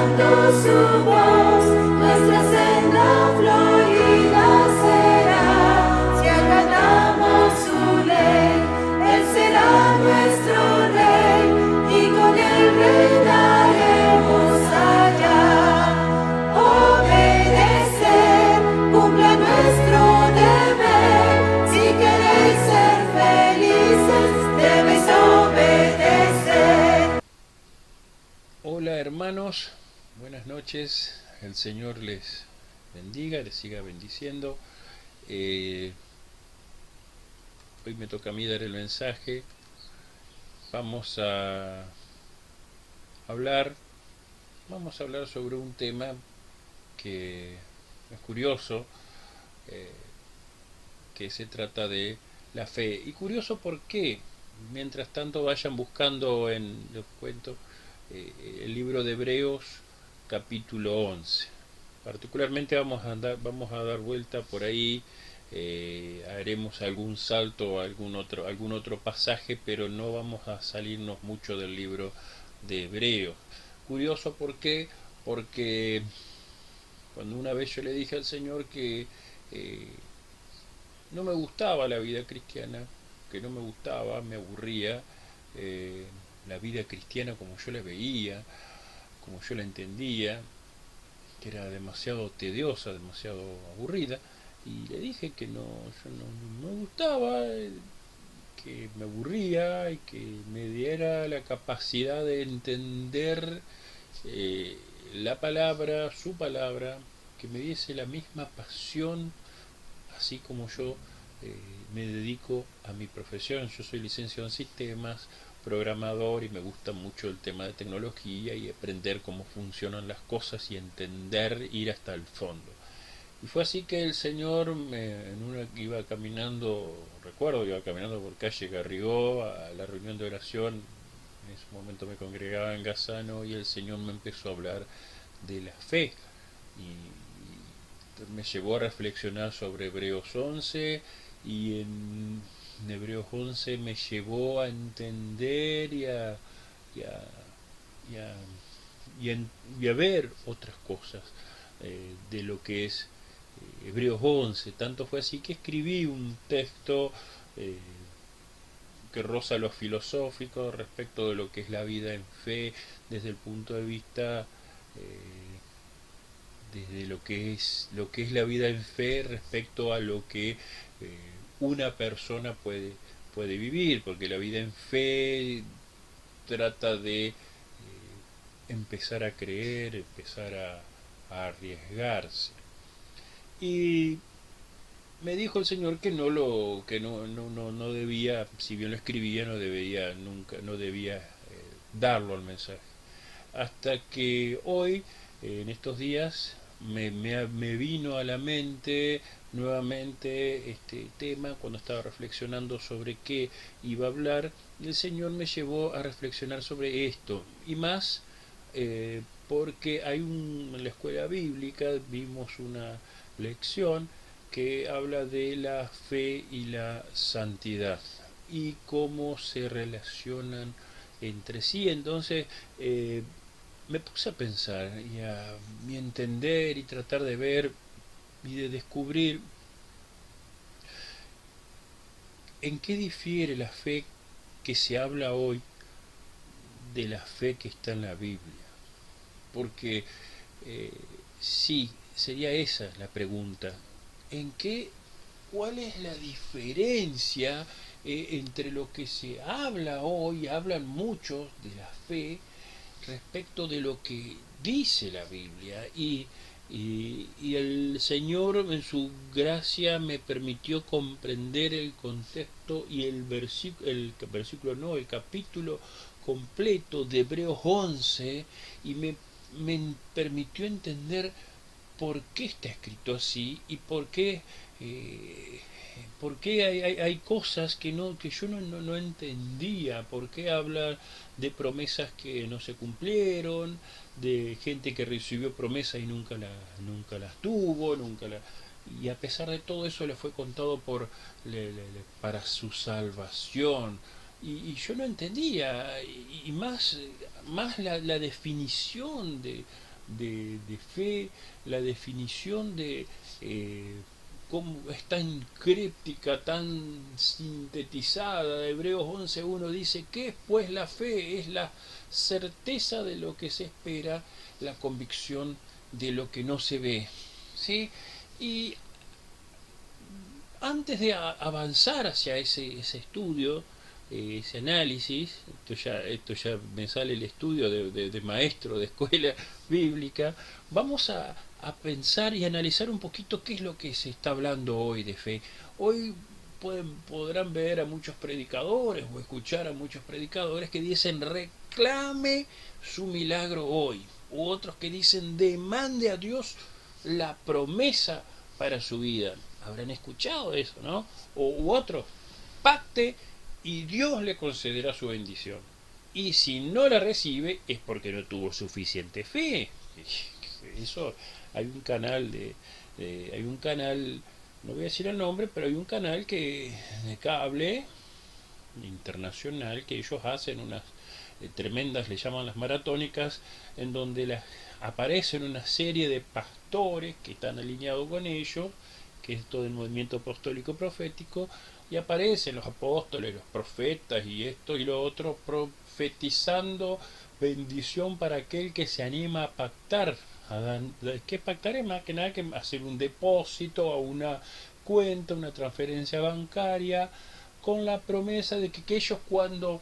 su voz, nuestra senda florida será. Si acatamos su ley, Él será nuestro rey, y con Él reinaremos allá. Obedecer, cumpla nuestro deber. Si queréis ser felices, debéis obedecer. Hola hermanos, buenas noches, el Señor les bendiga, les siga bendiciendo. Hoy me toca a mí dar el mensaje. Vamos a hablar, sobre un tema que es curioso, que se trata de la fe. Y curioso porque, mientras tanto vayan buscando les cuento, el libro de Hebreos capítulo 11. Particularmente vamos a dar vuelta por ahí, haremos algún salto, algún otro pasaje, pero no vamos a salirnos mucho del libro de Hebreos. Curioso, ¿por qué? Porque cuando una vez yo le dije al Señor que no me gustaba la vida cristiana, que no me gustaba, me aburría, la vida cristiana como yo la veía, como yo la entendía, que era demasiado tediosa, demasiado aburrida, y le dije que yo no me gustaba, que me aburría y que me diera la capacidad de entender la palabra, su palabra, que me diese la misma pasión, así como yo me dedico a mi profesión. Yo soy licenciado en sistemas, programador, y me gusta mucho el tema de tecnología y aprender cómo funcionan las cosas y entender, ir hasta el fondo. Y fue así que el Señor, iba caminando, recuerdo, iba caminando por calle Garrigó a la reunión de oración. En ese momento me congregaba en Gazano y el Señor me empezó a hablar de la fe y me llevó a reflexionar sobre Hebreos 11, y en Hebreos 11 me llevó a entender y a, y a, y a ver otras cosas de lo que es Hebreos 11. Tanto fue así que escribí un texto eh, que roza lo filosófico respecto de lo que es la vida en fe, desde el punto de vista desde lo que es la vida en fe respecto a lo que una persona puede vivir, porque la vida en fe trata de empezar a creer, empezar a arriesgarse. Y me dijo el Señor que no debía, si bien lo escribía, no debía darlo al mensaje. Hasta que hoy, en estos días, me vino a la mente nuevamente este tema cuando estaba reflexionando sobre qué iba a hablar. El Señor me llevó a reflexionar sobre esto, y más porque en la escuela bíblica vimos una lección que habla de la fe y la santidad y cómo se relacionan entre sí. Entonces me puse a pensar y entender y tratar de ver y de descubrir en qué difiere la fe que se habla hoy de la fe que está en la Biblia. Porque eh, sí, sería esa la pregunta. ¿Cuál es la diferencia entre lo que se habla hoy, hablan muchos de la fe, respecto de lo que dice la Biblia? Y el Señor en su gracia me permitió comprender el contexto y el capítulo completo de Hebreos 11, y me permitió entender por qué está escrito así y eh, por qué hay cosas que yo no entendía. Por qué habla de promesas que no se cumplieron, de gente que recibió promesas y nunca las tuvo, y a pesar de todo eso le fue contado para su salvación. Y yo no entendía, y más la definición de fe, la definición de cómo es tan críptica, tan sintetizada. Hebreos 11.1 dice, ¿qué es pues la fe? Es la certeza de lo que se espera, la convicción de lo que no se ve. ¿Sí? Y antes de avanzar hacia ese estudio, ese análisis, esto ya me sale el estudio de maestro de escuela bíblica, vamos a pensar y analizar un poquito qué es lo que se está hablando hoy de fe. Hoy podrán ver a muchos predicadores o escuchar a muchos predicadores que dicen reclame su milagro hoy, u otros que dicen demande a Dios la promesa para su vida. Habrán escuchado eso, ¿no? U otros, pacte y Dios le concederá su bendición. Y si no la recibe es porque no tuvo suficiente fe. Eso, hay un canal hay un canal, no voy a decir el nombre, pero hay un canal que de cable internacional que ellos hacen unas tremendas, le llaman las maratónicas, en donde aparecen una serie de pastores que están alineados con ellos, que es todo el movimiento apostólico profético, y aparecen los apóstoles, los profetas y esto y lo otro, profetizando bendición para aquel que se anima a pactar. ¿Qué pactar? Es más que nada que hacer un depósito a una cuenta, una transferencia bancaria, con la promesa de que ellos cuando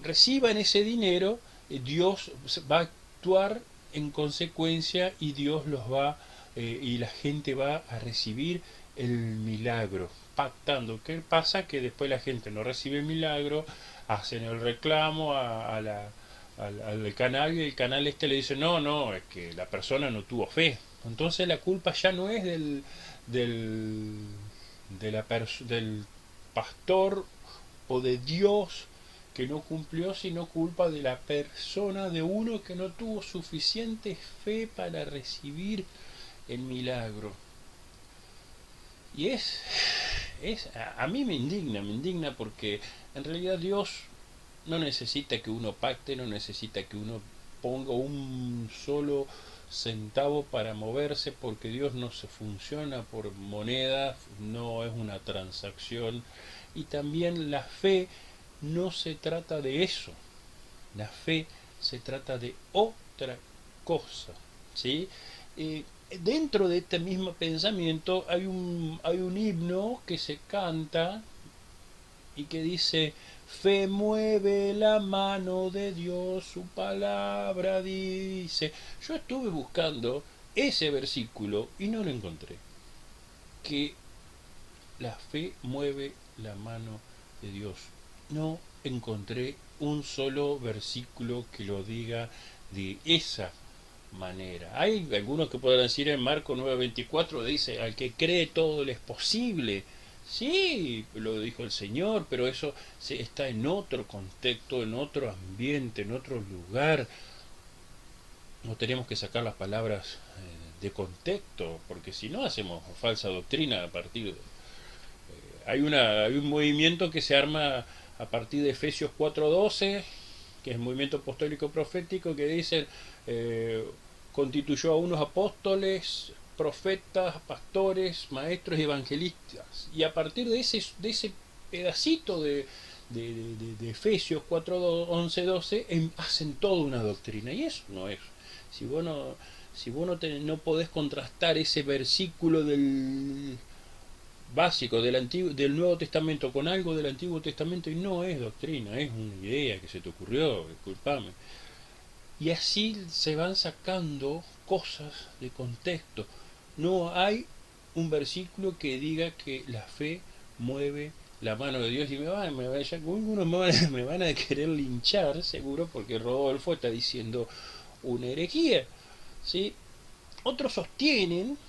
reciban ese dinero, Dios va a actuar en consecuencia y Dios los va y la gente va a recibir el milagro, pactando. ¿Qué pasa? Que después la gente no recibe el milagro, hacen el reclamo al canal y el canal le dice no, es que la persona no tuvo fe. Entonces la culpa ya no es del pastor o de Dios que no cumplió, sino culpa de la persona, de uno que no tuvo suficiente fe para recibir el milagro. Y a mí me indigna porque en realidad Dios no necesita que uno pacte, no necesita que uno ponga un solo centavo para moverse, porque Dios no se funciona por moneda, no es una transacción. Y también la fe no se trata de eso, la fe se trata de otra cosa, ¿sí? Dentro de este mismo pensamiento hay un himno que se canta y que dice: fe mueve la mano de Dios, su palabra dice. Yo estuve buscando ese versículo y no lo encontré. Que la fe mueve la mano de Dios. No encontré un solo versículo que lo diga de esa manera. Hay algunos que podrán decir en Marcos 9:24 dice: al que cree todo le es posible. Sí, lo dijo el Señor, pero eso está en otro contexto, en otro ambiente, en otro lugar. No tenemos que sacar las palabras de contexto, porque si no hacemos falsa doctrina a partir de... hay un movimiento que se arma a partir de Efesios 4:12, que es el movimiento apostólico profético, que dice constituyó a unos apóstoles, profetas, pastores, maestros y evangelistas. Y a partir de ese pedacito de Efesios 4:11-12 hacen toda una doctrina. Y eso no es. Si vos no podés contrastar ese versículo del básico del Nuevo Testamento con algo del Antiguo Testamento, y no es doctrina, es una idea que se te ocurrió, disculpame. Y así se van sacando cosas de contexto. No hay un versículo que diga que la fe mueve la mano de Dios. Y algunos me van a querer linchar, seguro, porque Rodolfo está diciendo una herejía, ¿sí? Otros sostienen,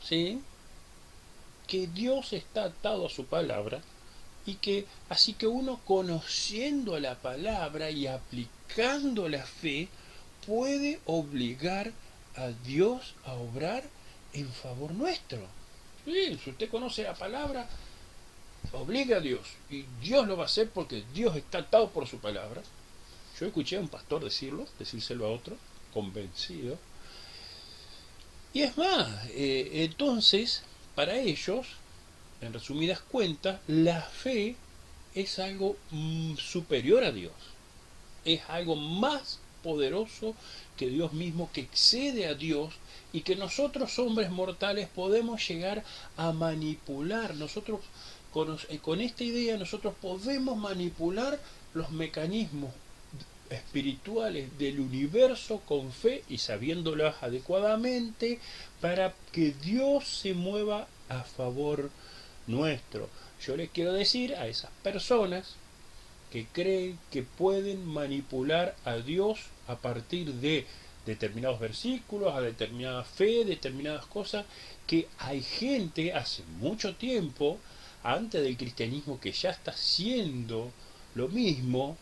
¿sí?, que Dios está atado a su palabra, y que así que uno, conociendo la palabra y aplicando la fe, puede obligar a Dios a obrar en favor nuestro. Sí, si usted conoce la palabra, obliga a Dios, y Dios lo va a hacer porque Dios está atado por su palabra. Yo escuché a un pastor decírselo a otro, convencido, Y es más, entonces, para ellos, en resumidas cuentas, la fe es algo superior a Dios, es algo más poderoso que Dios mismo, que excede a Dios y que nosotros hombres mortales podemos llegar a manipular. Nosotros con esta idea nosotros podemos manipular los mecanismos espirituales del universo con fe y sabiéndolas adecuadamente para que Dios se mueva a favor nuestro. Yo les quiero decir a esas personas que creen que pueden manipular a Dios a partir de determinados versículos, a determinada fe, determinadas cosas, que hay gente hace mucho tiempo, antes del cristianismo, que ya está haciendo lo mismo,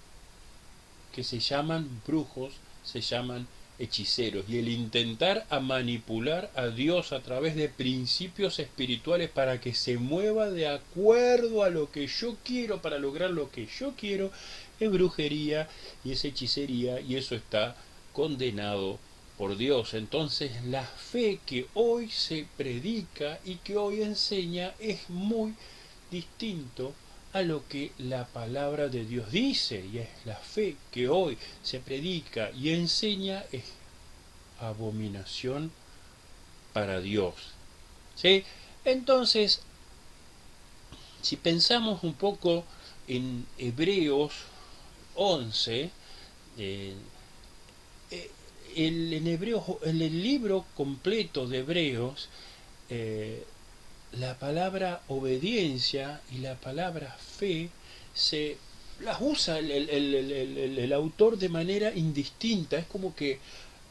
que se llaman brujos, se llaman hechiceros, y el intentar a manipular a Dios a través de principios espirituales para que se mueva de acuerdo a lo que yo quiero, para lograr lo que yo quiero, es brujería y es hechicería, y eso está condenado por Dios. Entonces la fe que hoy se predica y que hoy enseña es muy distinto a lo que la palabra de Dios dice, y es la fe que hoy se predica y enseña es abominación para Dios. ¿Sí? Entonces, si pensamos un poco en Hebreos 11, en el libro completo de Hebreos, la palabra obediencia y la palabra fe se las usa el autor de manera indistinta. Es como que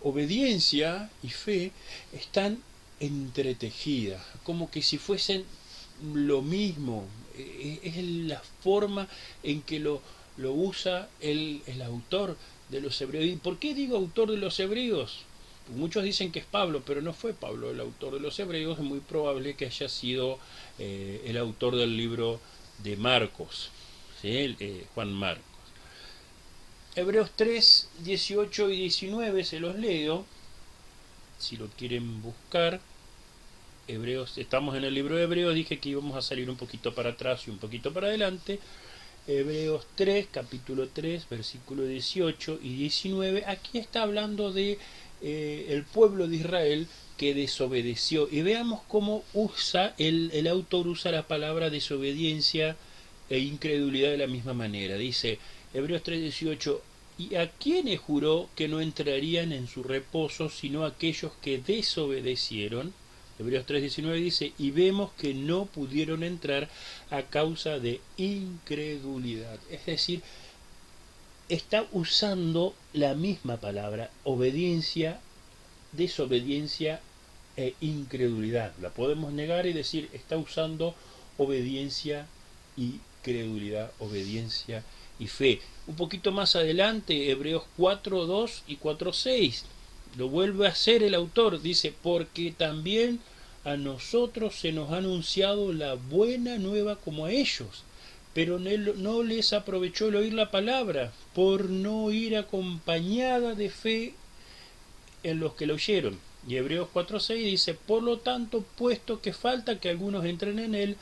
obediencia y fe están entretejidas, como que si fuesen lo mismo. Es la forma en que lo usa el autor de los Hebreos. ¿Y por qué digo autor de los Hebreos? Muchos dicen que es Pablo, pero no fue Pablo el autor de los Hebreos. Es muy probable que haya sido el autor del libro de Marcos, ¿sí? Juan Marcos. Hebreos 3, 18 y 19 se los leo, si lo quieren buscar. Hebreos, estamos en el libro de Hebreos, dije que íbamos a salir un poquito para atrás y un poquito para adelante. Hebreos 3, capítulo 3, versículo 18 y 19, aquí está hablando de el pueblo de Israel que desobedeció. Y veamos cómo usa el autor usa la palabra desobediencia e incredulidad de la misma manera. Dice Hebreos 3, 18, ¿y a quiénes juró que no entrarían en su reposo sino aquellos que desobedecieron? Hebreos 3:19 dice, y vemos que no pudieron entrar a causa de incredulidad. Es decir, está usando la misma palabra, obediencia, desobediencia e incredulidad. La podemos negar y decir, está usando obediencia y credulidad, obediencia y fe. Un poquito más adelante, Hebreos 4:2 y 4:6. Lo vuelve a hacer el autor, dice, porque también a nosotros se nos ha anunciado la buena nueva como a ellos, pero no les aprovechó el oír la palabra, por no ir acompañada de fe en los que lo oyeron. Y Hebreos 4:6 dice, por lo tanto, puesto que falta que algunos entren en él,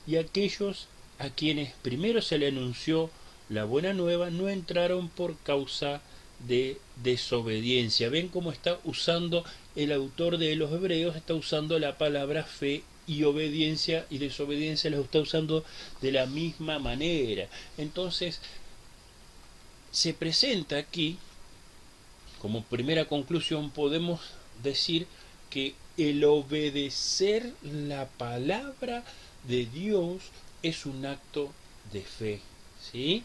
y aquellos a quienes primero se le anunció la buena nueva no entraron por causa de desobediencia. Ven cómo está usando el autor de los Hebreos, está usando la palabra fe y obediencia y desobediencia, los está usando de la misma manera. Entonces se presenta aquí, como primera conclusión, podemos decir que el obedecer la palabra de Dios es un acto de fe, ¿sí?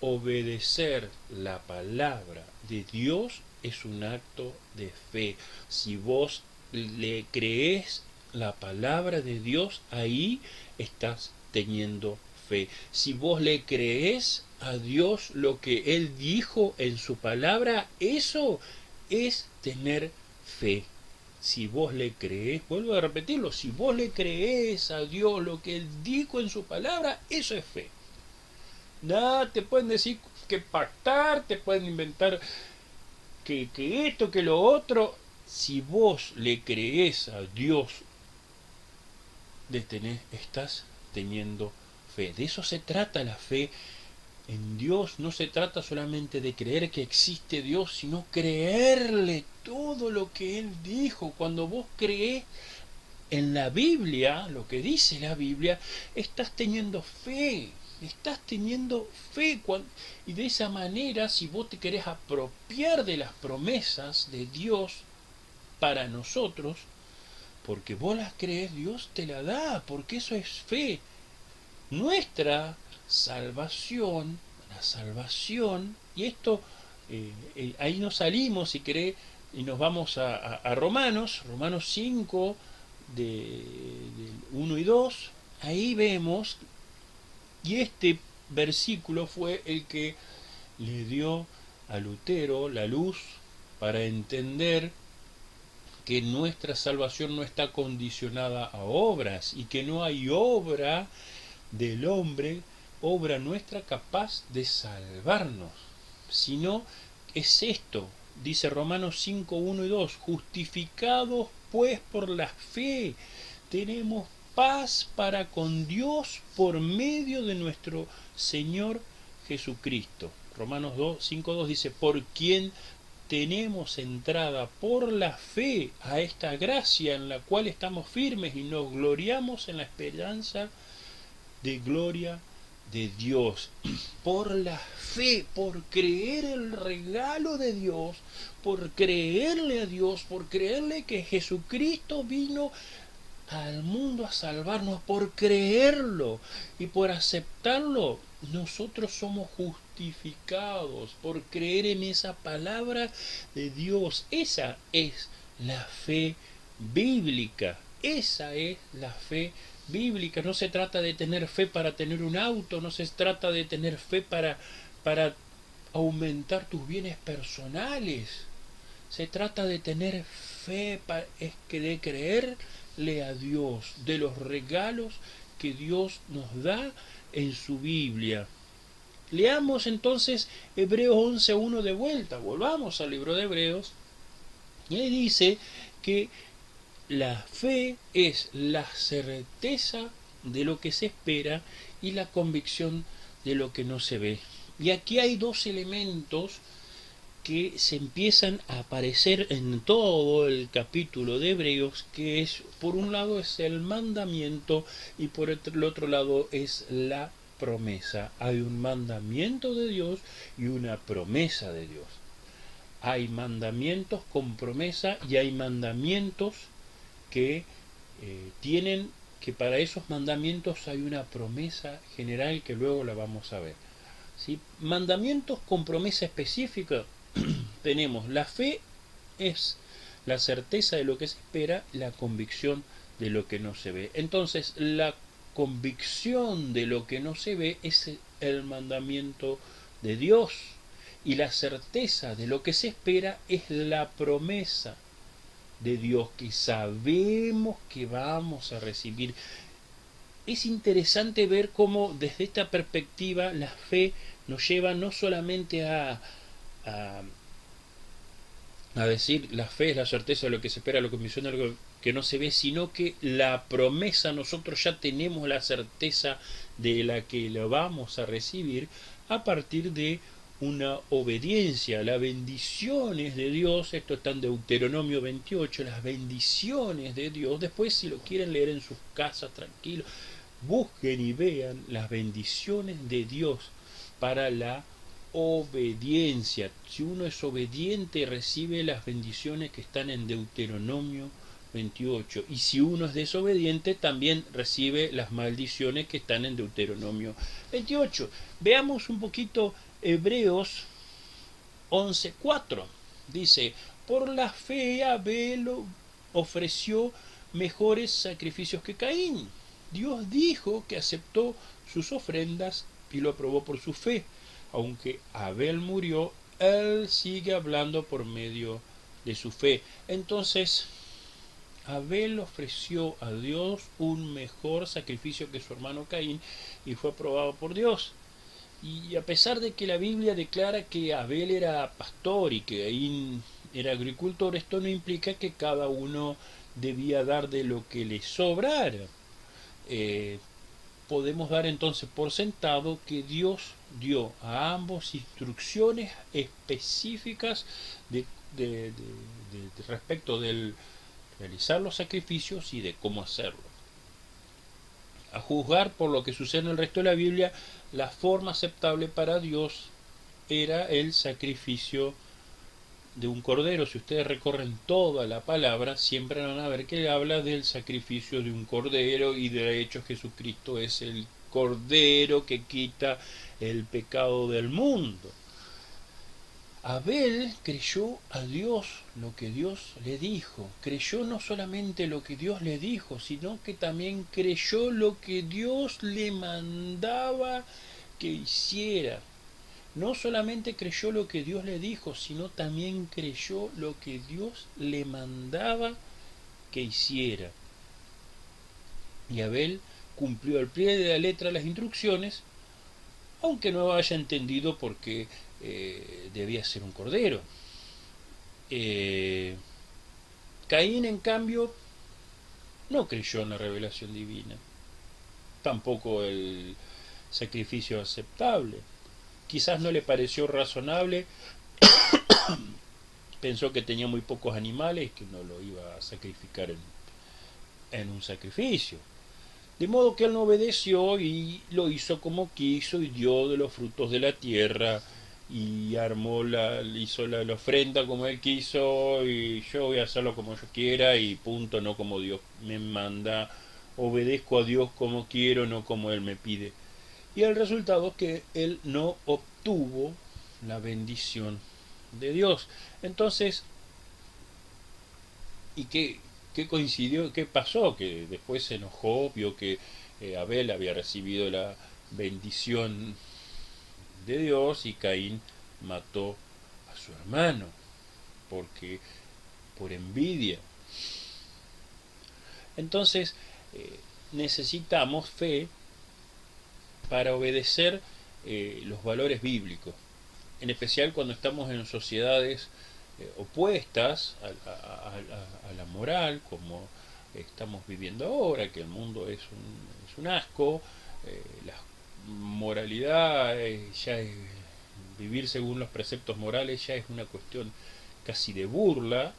Obedecer la palabra de Dios es un acto de fe. Si vos le crees la palabra de Dios, ahí estás teniendo fe. Si vos le crees a Dios lo que Él dijo en su palabra, eso es tener fe. Si vos le crees, vuelvo a repetirlo, si vos le crees a Dios lo que Él dijo en su palabra, eso es fe. Nada, te pueden decir que pactar, te pueden inventar que esto, que lo otro. Si vos le creés a Dios, estás teniendo fe. De eso se trata la fe en Dios. No se trata solamente de creer que existe Dios, sino creerle todo lo que Él dijo. Cuando vos creés en la Biblia, lo que dice la Biblia, estás teniendo fe. Estás teniendo fe. Y de esa manera, si vos te querés apropiar de las promesas de Dios para nosotros, porque vos las crees, Dios te la da, porque eso es fe. Nuestra salvación, la salvación, y esto, ahí nos salimos, si querés, y nos vamos a Romanos 5, del 1 y 2, ahí vemos, y este versículo fue el que le dio a Lutero la luz para entender que nuestra salvación no está condicionada a obras y que no hay obra del hombre, obra nuestra capaz de salvarnos, sino es esto, dice Romanos 5, 1 y 2, justificados pues por la fe, tenemos paz para con Dios por medio de nuestro Señor Jesucristo. Romanos 5, 2 dice, por quien tenemos entrada por la fe a esta gracia en la cual estamos firmes y nos gloriamos en la esperanza de gloria de Dios. Por la fe, por creer el regalo de Dios, por creerle a Dios, por creerle que Jesucristo vino al mundo a salvarnos, por creerlo y por aceptarlo, nosotros somos justificados por creer en esa palabra de Dios. Esa es la fe bíblica. Esa es la fe bíblica. No se trata de tener fe para tener un auto, no se trata de tener fe para aumentar tus bienes personales. Se trata de tener fe, de creerle a Dios, de los regalos que Dios nos da en su Biblia. Leamos entonces Hebreos 11.1 de vuelta, volvamos al libro de Hebreos, y ahí dice que la fe es la certeza de lo que se espera y la convicción de lo que no se ve. Y aquí hay dos elementos que se empiezan a aparecer en todo el capítulo de Hebreos, que es, por un lado es el mandamiento y por el otro lado es la promesa. Hay un mandamiento de Dios y una promesa de Dios. Hay mandamientos con promesa y hay mandamientos que que para esos mandamientos hay una promesa general que luego la vamos a ver. ¿Sí? Mandamientos con promesa específica. Tenemos la fe es la certeza de lo que se espera, la convicción de lo que no se ve. Entonces, la convicción de lo que no se ve es el mandamiento de Dios, y la certeza de lo que se espera es la promesa de Dios que sabemos que vamos a recibir. Es interesante ver cómo desde esta perspectiva la fe nos lleva no solamente a decir la fe es la certeza de lo que se espera, la convicción de lo que no se ve, sino que la promesa, nosotros ya tenemos la certeza de la que la vamos a recibir a partir de una obediencia. Las bendiciones de Dios, esto está en Deuteronomio 28, las bendiciones de Dios, después si lo quieren leer en sus casas tranquilos, busquen y vean las bendiciones de Dios para la obediencia. Si uno es obediente, recibe las bendiciones que están en Deuteronomio 28, y si uno es desobediente, también recibe las maldiciones que están en Deuteronomio 28. Veamos un poquito Hebreos 11.4. Dice, por la fe Abel ofreció mejores sacrificios que Caín. Dios dijo que aceptó sus ofrendas y lo aprobó por su fe. Aunque Abel murió, él sigue hablando por medio de su fe. Entonces, Abel ofreció a Dios un mejor sacrificio que su hermano Caín y fue aprobado por Dios. Y a pesar de que la Biblia declara que Abel era pastor y que Caín era agricultor, esto no implica que cada uno debía dar de lo que le sobrara. Eh, Podemos dar entonces por sentado que Dios dio a ambos instrucciones específicas de, respecto del realizar los sacrificios y de cómo hacerlo. A juzgar por lo que sucede en el resto de la Biblia, la forma aceptable para Dios era el sacrificio de un cordero. Si ustedes recorren toda la palabra, siempre van a ver que habla del sacrificio de un cordero, y de hecho Jesucristo es el cordero que quita el pecado del mundo. Abel creyó a Dios lo que Dios le dijo. Creyó no solamente lo que Dios le dijo, sino que también creyó lo que Dios le mandaba que hiciera. No solamente creyó lo que Dios le dijo, sino también creyó lo que Dios le mandaba que hiciera. Y Abel cumplió al pie de la letra las instrucciones, aunque no haya entendido por qué debía ser un cordero. Caín, en cambio, no creyó en la revelación divina, tampoco el sacrificio aceptable. Quizás no le pareció razonable, pensó que tenía muy pocos animales, que no lo iba a sacrificar en un sacrificio. De modo que él no obedeció y lo hizo como quiso, y dio de los frutos de la tierra, y hizo la ofrenda como él quiso, y yo voy a hacerlo como yo quiera y punto, no como Dios me manda. Obedezco a Dios como quiero, no como él me pide. Y el resultado es que él no obtuvo la bendición de Dios. Entonces, ¿y qué coincidió? ¿Qué pasó? Que después se enojó, vio que Abel había recibido la bendición de Dios, y Caín mató a su hermano porque por envidia. Entonces, necesitamos fe para obedecer los valores bíblicos, en especial cuando estamos en sociedades opuestas a la moral, como estamos viviendo ahora, que el mundo es un asco. La moralidad ya es, vivir según los preceptos morales ya es una cuestión casi de burla.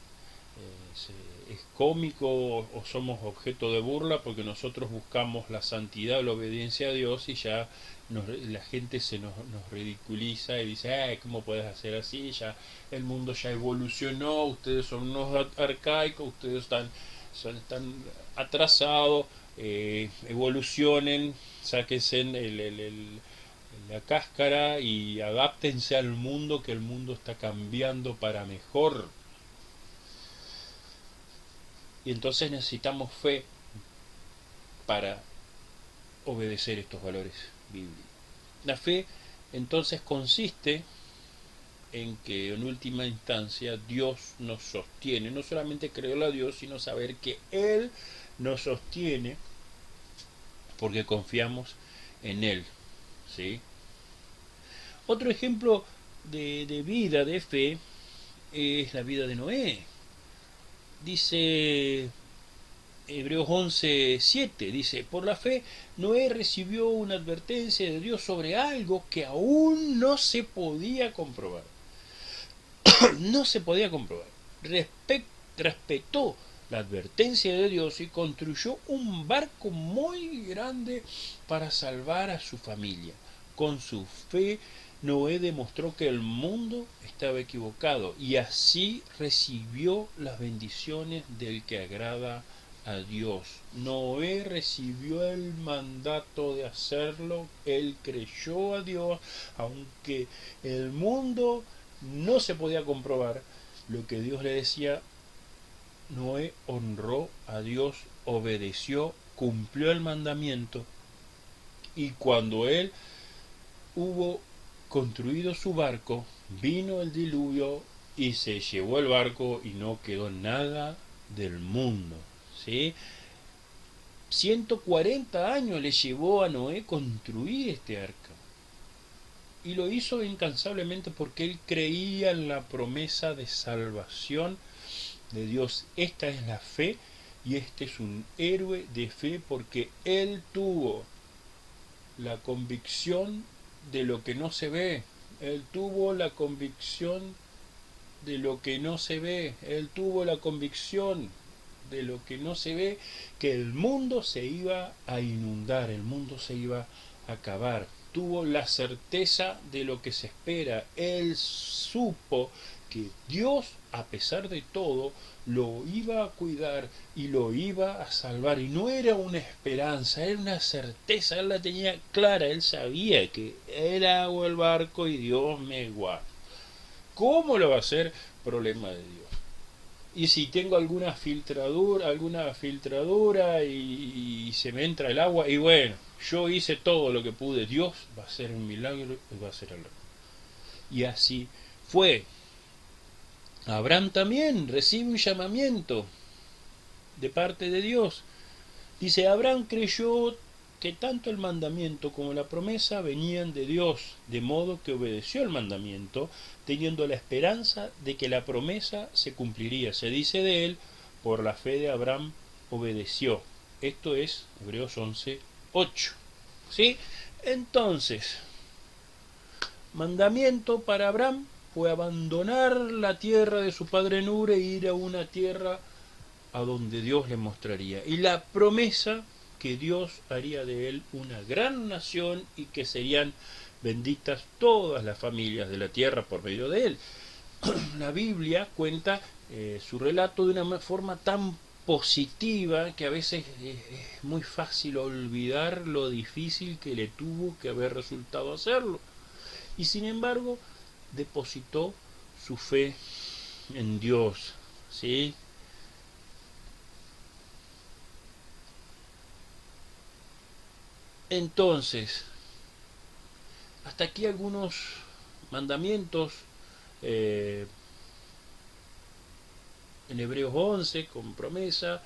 Es cómico, o somos objeto de burla, porque nosotros buscamos la santidad o la obediencia a Dios, y ya la gente nos ridiculiza y dice, ¿cómo puedes hacer así? Ya el mundo ya evolucionó, ustedes son unos arcaicos, ustedes están atrasados, evolucionen, sáquense la cáscara y adáptense al mundo, que el mundo está cambiando para mejor. Y entonces necesitamos fe para obedecer estos valores bíblicos. La fe entonces consiste en que en última instancia Dios nos sostiene. No solamente creerle a Dios, sino saber que Él nos sostiene porque confiamos en Él. ¿Sí? Otro ejemplo de vida, de fe, es la vida de Noé. Dice Hebreos 11:7, dice, por la fe Noé recibió una advertencia de Dios sobre algo que aún no se podía comprobar. No se podía comprobar. Respetó la advertencia de Dios y construyó un barco muy grande para salvar a su familia. Con su fe, Noé demostró que el mundo estaba equivocado, y así recibió las bendiciones del que agrada a Dios. Noé recibió el mandato de hacerlo, él creyó a Dios, aunque el mundo no se podía comprobar lo que Dios le decía. Noé honró a Dios, obedeció, cumplió el mandamiento, y cuando él hubo construido su barco, vino el diluvio y se llevó el barco y no quedó nada del mundo. ¿Sí? 140 años le llevó a Noé construir este arca. Y lo hizo incansablemente porque él creía en la promesa de salvación de Dios. Esta es la fe y este es un héroe de fe porque él tuvo la convicción de lo que no se ve. Él tuvo la convicción de lo que no se ve. Él tuvo la convicción de lo que no se ve, que el mundo se iba a inundar, el mundo se iba a acabar. Tuvo la certeza de lo que se espera. Él supo que Dios, a pesar de todo, lo iba a cuidar y lo iba a salvar. Y no era una esperanza, era una certeza. Él la tenía clara, él sabía que era agua el barco y Dios me guarda. ¿Cómo lo va a hacer? Problema de Dios. Y si tengo alguna filtradura y se me entra el agua, y bueno, yo hice todo lo que pude, Dios va a hacer un milagro y va a hacer algo. Y así fue. Abraham también recibe un llamamiento de parte de Dios. Dice, Abraham creyó que tanto el mandamiento como la promesa venían de Dios, de modo que obedeció el mandamiento, teniendo la esperanza de que la promesa se cumpliría. Se dice de él, por la fe de Abraham obedeció. Esto es Hebreos 11:8. ¿Sí? Entonces, mandamiento para Abraham fue abandonar la tierra de su padre Nure e ir a una tierra a donde Dios le mostraría. Y la promesa que Dios haría de él una gran nación y que serían benditas todas las familias de la tierra por medio de él. La Biblia cuenta su relato de una forma tan positiva que a veces es muy fácil olvidar lo difícil que le tuvo que haber resultado hacerlo. Y sin embargo, depositó su fe en Dios, ¿sí? Entonces, hasta aquí algunos mandamientos en Hebreos 11 con promesa.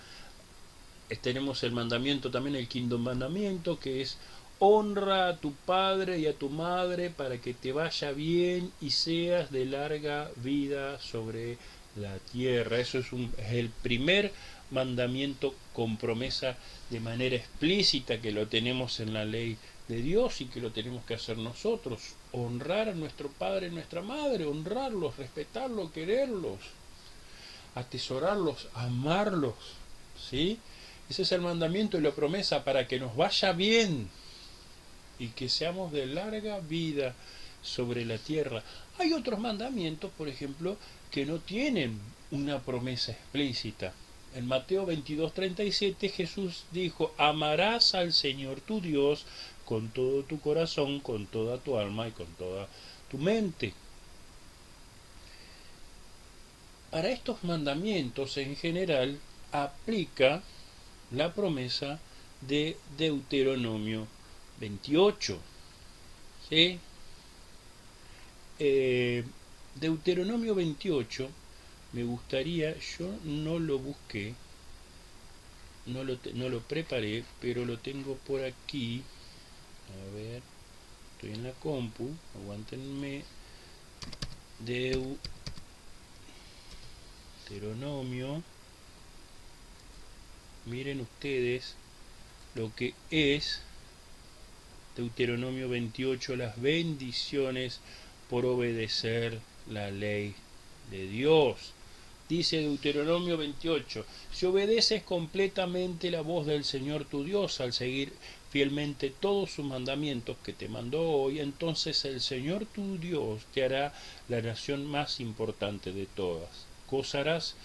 Tenemos el mandamiento también, el quinto mandamiento, que es honra a tu padre y a tu madre para que te vaya bien y seas de larga vida sobre la tierra. Eso es el primer mandamiento con promesa de manera explícita, que lo tenemos en la ley de Dios y que lo tenemos que hacer nosotros. Honrar a nuestro padre y nuestra madre, honrarlos, respetarlos, quererlos, atesorarlos, amarlos, ¿sí? Ese es el mandamiento y la promesa para que nos vaya bien y que seamos de larga vida sobre la tierra. Hay otros mandamientos, por ejemplo, que no tienen una promesa explícita. En Mateo 22:37 Jesús dijo, amarás al Señor tu Dios con todo tu corazón, con toda tu alma y con toda tu mente. Para estos mandamientos en general aplica la promesa de Deuteronomio 28. ¿Sí? Deuteronomio 28, me gustaría, yo no lo busqué, no lo preparé, pero lo tengo por aquí. A ver, estoy en la compu, aguántenme. Deuteronomio, miren ustedes lo que es Deuteronomio 28, las bendiciones por obedecer la ley de Dios. Dice Deuteronomio 28, si obedeces completamente la voz del Señor tu Dios al seguir fielmente todos sus mandamientos que te mandó hoy, entonces el Señor tu Dios te hará la nación más importante de todas. Gozarás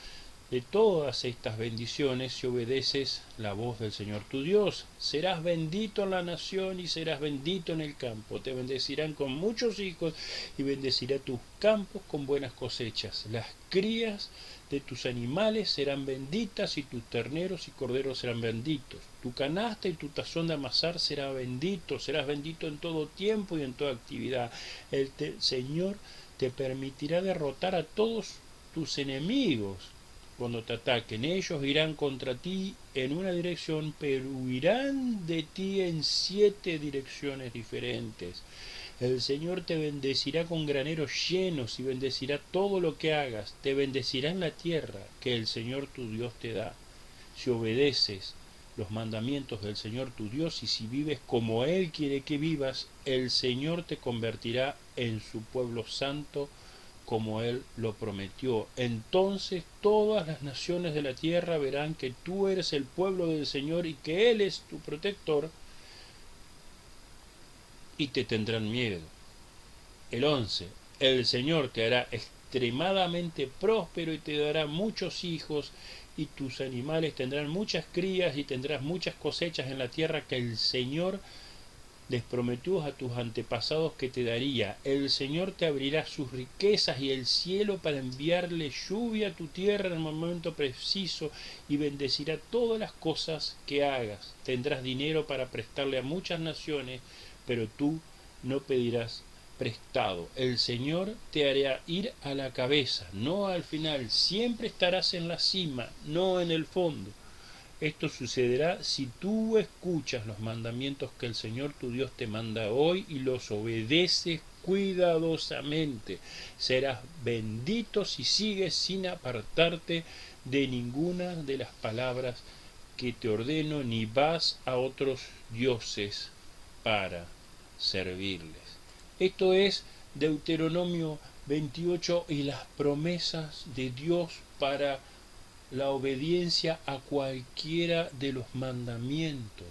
de todas estas bendiciones si obedeces la voz del Señor tu Dios. Serás bendito en la nación y serás bendito en el campo. Te bendecirán con muchos hijos y bendecirá tus campos con buenas cosechas. Las crías de tus animales serán benditas y tus terneros y corderos serán benditos. Tu canasta y tu tazón de amasar será bendito. Serás bendito en todo tiempo y en toda actividad. El Señor te permitirá derrotar a todos tus enemigos. Cuando te ataquen, ellos irán contra ti en una dirección, pero huirán de ti en 7 direcciones diferentes. El Señor te bendecirá con graneros llenos y bendecirá todo lo que hagas. Te bendecirá en la tierra que el Señor tu Dios te da. Si obedeces los mandamientos del Señor tu Dios y si vives como Él quiere que vivas, el Señor te convertirá en su pueblo santo como Él lo prometió. Entonces todas las naciones de la tierra verán que tú eres el pueblo del Señor y que Él es tu protector y te tendrán miedo. El 11. El Señor te hará extremadamente próspero y te dará muchos hijos y tus animales tendrán muchas crías y tendrás muchas cosechas en la tierra que el Señor les prometió a tus antepasados que te daría. El Señor te abrirá sus riquezas y el cielo para enviarle lluvia a tu tierra en el momento preciso y bendecirá todas las cosas que hagas. Tendrás dinero para prestarle a muchas naciones, pero tú no pedirás prestado. El Señor te hará ir a la cabeza, no al final. Siempre estarás en la cima, no en el fondo. Esto sucederá si tú escuchas los mandamientos que el Señor tu Dios te manda hoy y los obedeces cuidadosamente. Serás bendito si sigues sin apartarte de ninguna de las palabras que te ordeno, ni vas a otros dioses para servirles. Esto es Deuteronomio 28 y las promesas de Dios para la obediencia a cualquiera de los mandamientos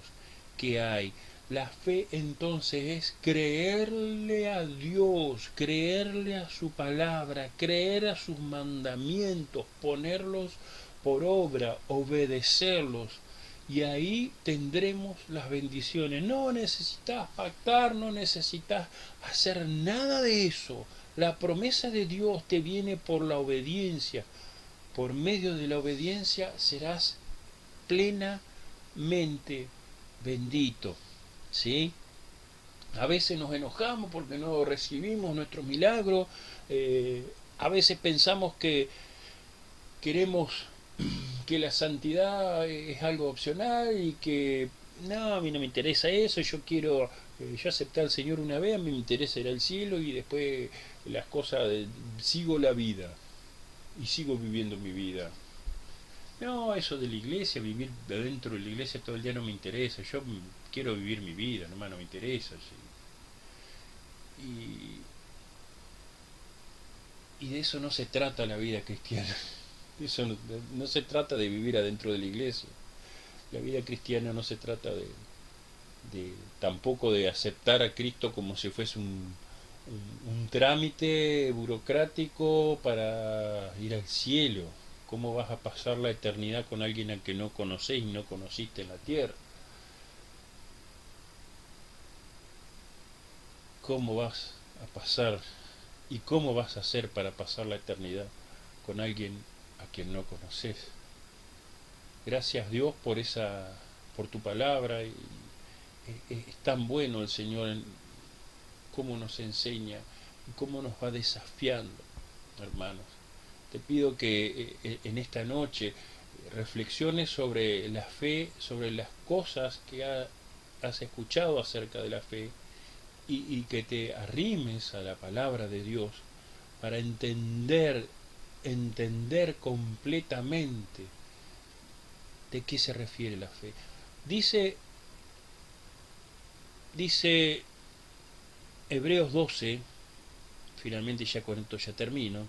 que hay. La fe entonces es creerle a Dios, creerle a su palabra, creer a sus mandamientos, ponerlos por obra, obedecerlos. Y ahí tendremos las bendiciones. No necesitas pactar, no necesitas hacer nada de eso. La promesa de Dios te viene por la obediencia. Por medio de la obediencia serás plenamente bendito. ¿Sí? A veces nos enojamos porque no recibimos nuestro milagro. A veces pensamos que queremos que la santidad es algo opcional y que no, a mí no me interesa eso, yo acepté al Señor una vez, a mí me interesa ir al cielo y después las cosas, sigo la vida y sigo viviendo mi vida. No, eso de la iglesia, vivir dentro de la iglesia todo el día no me interesa, yo quiero vivir mi vida, nomás no me interesa. ¿Sí? Y de eso no se trata la vida cristiana. Eso no se trata de vivir adentro de la iglesia. La vida cristiana no se trata tampoco de aceptar a Cristo como si fuese un trámite burocrático para ir al cielo. ¿Cómo vas a pasar la eternidad con alguien a que no conocés y no conociste en la tierra? ¿Cómo vas a pasar y cómo vas a hacer para pasar la eternidad con alguien a quien no conoces? Gracias Dios por tu palabra. Y es tan bueno el Señor en cómo nos enseña y cómo nos va desafiando, hermanos. Te pido que en esta noche reflexiones sobre la fe, sobre las cosas que has escuchado acerca de la fe y que te arrimes a la palabra de Dios para entender completamente de qué se refiere la fe. Dice Hebreos 12, finalmente ya con esto ya termino.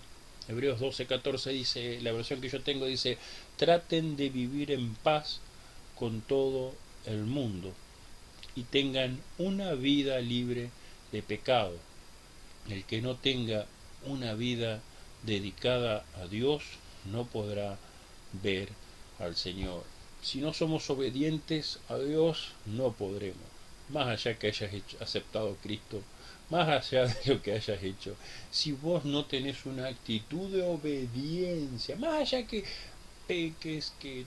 Hebreos 12:14 dice, la versión que yo tengo dice, traten de vivir en paz con todo el mundo y tengan una vida libre de pecado. El que no tenga una vida dedicada a Dios no podrá ver al Señor. Si no somos obedientes a Dios, no podremos. Más allá que hayas aceptado a Cristo, más allá de lo que hayas hecho, si vos no tenés una actitud de obediencia, más allá que peques, que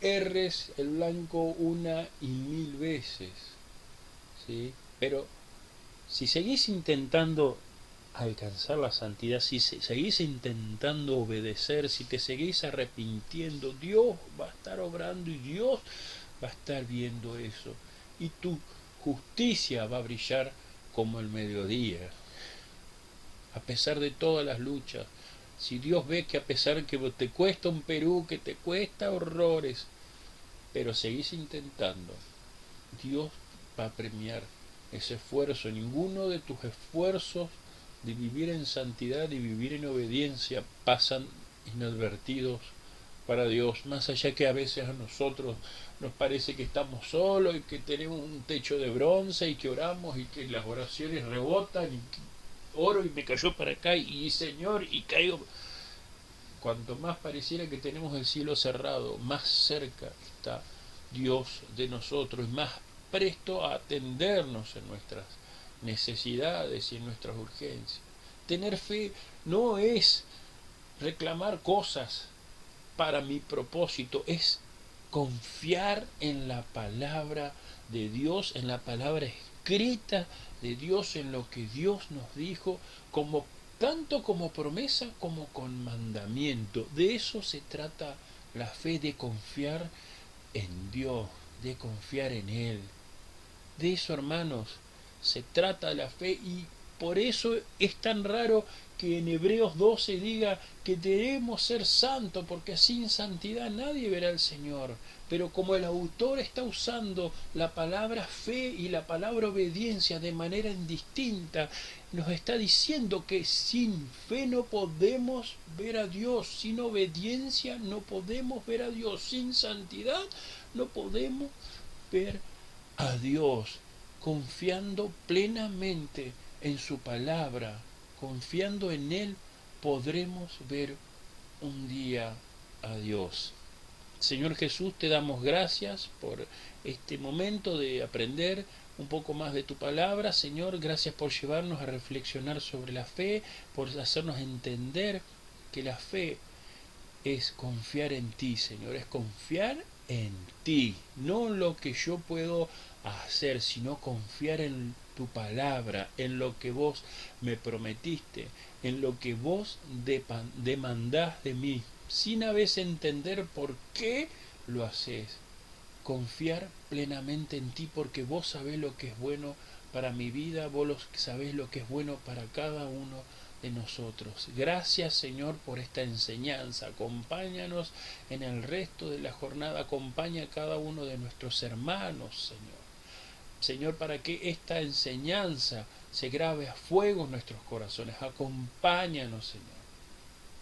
erres el blanco una y mil veces, ¿sí? Pero si seguís intentando alcanzar la santidad, si seguís intentando obedecer, si te seguís arrepintiendo, Dios va a estar obrando y Dios va a estar viendo eso. Y tu justicia va a brillar como el mediodía. A pesar de todas las luchas, si Dios ve que a pesar que te cuesta un Perú, que te cuesta horrores, pero seguís intentando, Dios va a premiar ese esfuerzo. Ninguno de tus esfuerzos de vivir en santidad y vivir en obediencia pasan inadvertidos para Dios, más allá que a veces a nosotros nos parece que estamos solos y que tenemos un techo de bronce y que oramos y que las oraciones rebotan y que oro y me cayó para acá y Señor y caigo. Cuanto más pareciera que tenemos el cielo cerrado, más cerca está Dios de nosotros, más presto a atendernos en nuestras necesidades y en nuestras urgencias. Tener fe no es reclamar cosas para mi propósito, es confiar en la palabra de Dios, en la palabra escrita de Dios, en lo que Dios nos dijo, como tanto como promesa como con mandamiento. De eso se trata la fe, de confiar en Dios, de confiar en Él. De eso, hermanos, se trata la fe, y por eso es tan raro que en Hebreos 12 diga que debemos ser santos, porque sin santidad nadie verá al Señor. Pero como el autor está usando la palabra fe y la palabra obediencia de manera indistinta, nos está diciendo que sin fe no podemos ver a Dios, sin obediencia no podemos ver a Dios, sin santidad no podemos ver a Dios. Confiando plenamente en su palabra, confiando en Él, podremos ver un día a Dios. Señor Jesús, te damos gracias por este momento de aprender un poco más de tu palabra. Señor, gracias por llevarnos a reflexionar sobre la fe, por hacernos entender que la fe es confiar en ti, Señor, es confiar en ti, no en lo que yo puedo hacer, sino confiar en tu palabra, en lo que vos me prometiste, en lo que vos demandás de mí, sin a veces entender por qué lo haces. Confiar plenamente en ti, porque vos sabés lo que es bueno para mi vida, vos sabés lo que es bueno para cada uno de nosotros. Gracias, Señor, por esta enseñanza. Acompáñanos en el resto de la jornada, acompaña a cada uno de nuestros hermanos, Señor. Señor, para que esta enseñanza se grabe a fuego en nuestros corazones. Acompáñanos, Señor.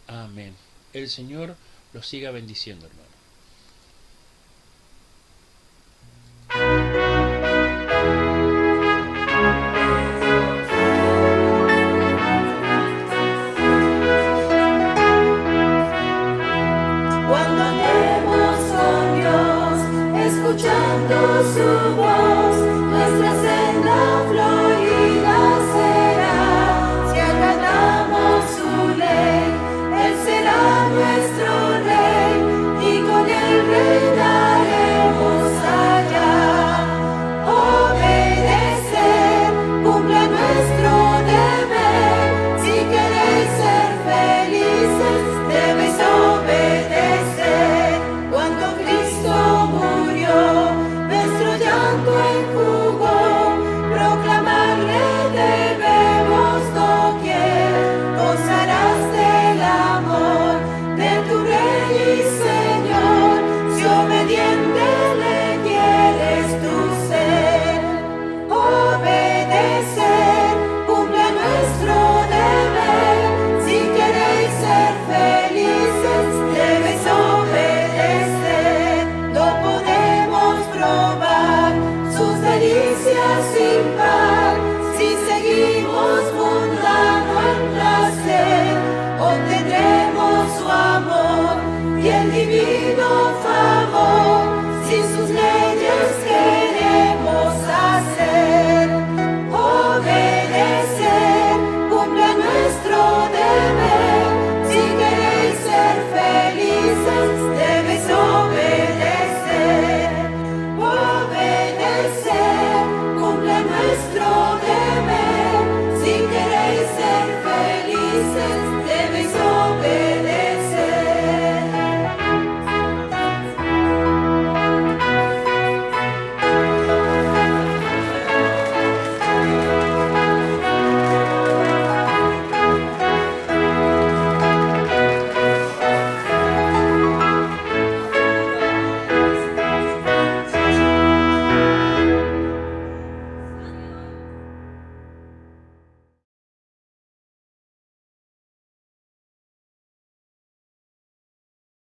Amén. El Señor los siga bendiciendo, hermano. Cuando andemos con Dios, escuchando su